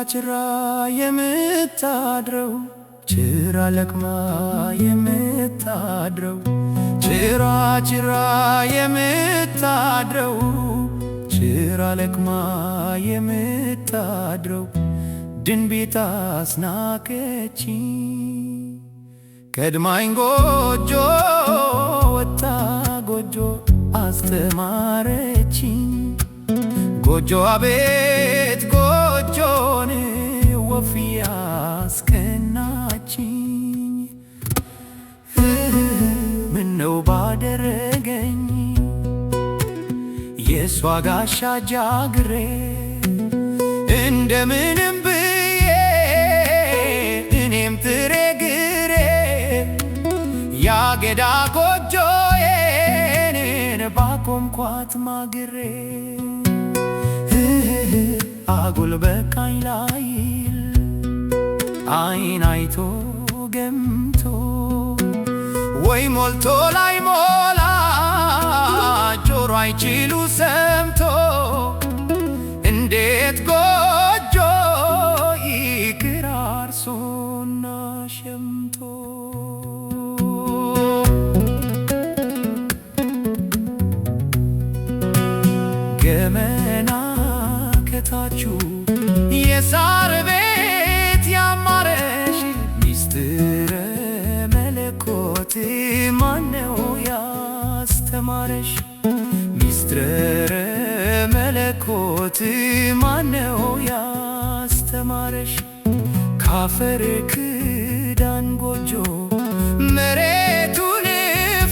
ጭራ የምታድረው ጭራ ለቅማ የምታድረው ጭራ የምታድረው ጭራ ለቅማ የምታድረው ድንቢት አስናቀችኝ ቀድማኝ ጎጆ ወጣ ጎጆ አስተማረችኝ ጎጆ አቤት ጎጆን ወፍ ያስቀናችኝ ምነው ባደረገኝ የሷ ጋሻ ጃግሬ እንደምንም ብዬ እኔም ትሬ ግሬ ያገዳ ጎጆዬን ባቆምኳት ማግሬ አጉል በቃኝ ላይል አይን አይቶ ገምቶ ወይ ሞልቶ ላይ ሞላ ጆሮ አይችሉ ሰምቶ እንዴት ጎጆ ይቅር አርሶና ሸምቶ ገመና ከታችሁ የሳር ቤት ያማረሽ ሚስጥረ መለኮት ማነው ያስተማረሽ? ሚስጥረ መለኮት ማነው ያስተማረሽ? ካፈር ክዳን ጎጆ መሬቱን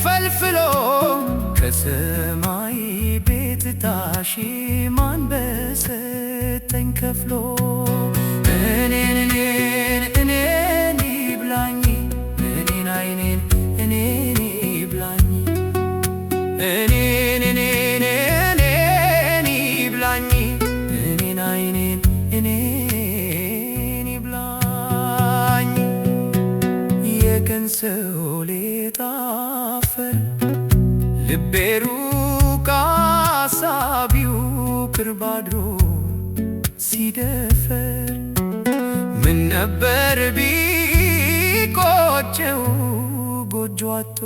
ፈልፍሎ ከሰማይ ቤት ታሺ ማን በሰጠኝ ከፍሎ እኔን ይብላኝ እኔን አይኔን እኔን ይብላኝ እኔን ይብላኝ እኔን አይኔን እኔን ይብላኝ የቀን ሰው ሌት አፈር ልቤ ሩቅ አሳቢው ቅርብ አድሮ ሲደፈር ምን ነበር ቢቆጨው ጎጆ አጥቶ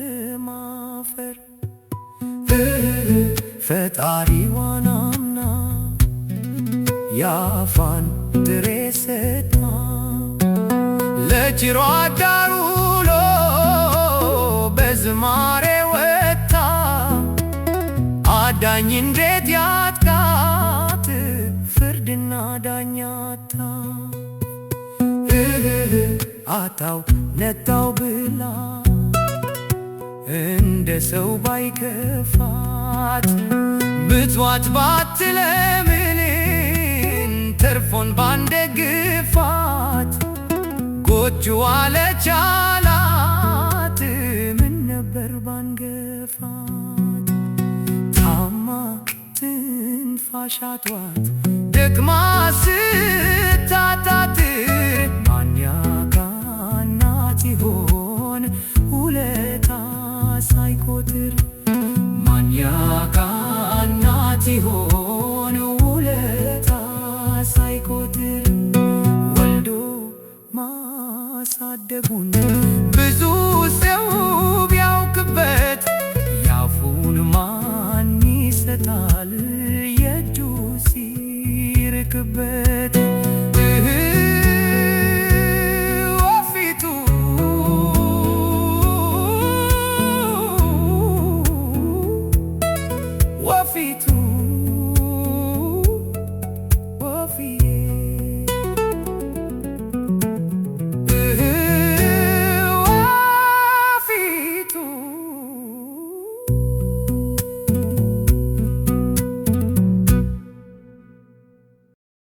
ከማፈር ፈጣሪዋን አምና ያፋን ጥሬ ሰጥታ ለጭሮ አዳር ውሎ በዝማሬ ወጥታ አዳኝ እንዴት ያጥቃት ፍርድና ዳኛታ አታው ነጣው ብላ እንደ ሰው ባይከፋት ብትዋት ባትለምን ተርፎን ባንደግፋት ጎጆዋ ለቻላት ምን ነበር ባንገፋት ታማ ትንፋሻቷት ደክማ ስታታትር ማን ያቃናት ይሆን ውለታ ሳይቆጥር ማን ያቃናት ይሆን ውለታ ሳይቆጥር ወልዶ ማሳደጉን ብዙ ሰው ቢያውቅበት ያፉን ማን ይሰጣል የእጁ ሲርቅበት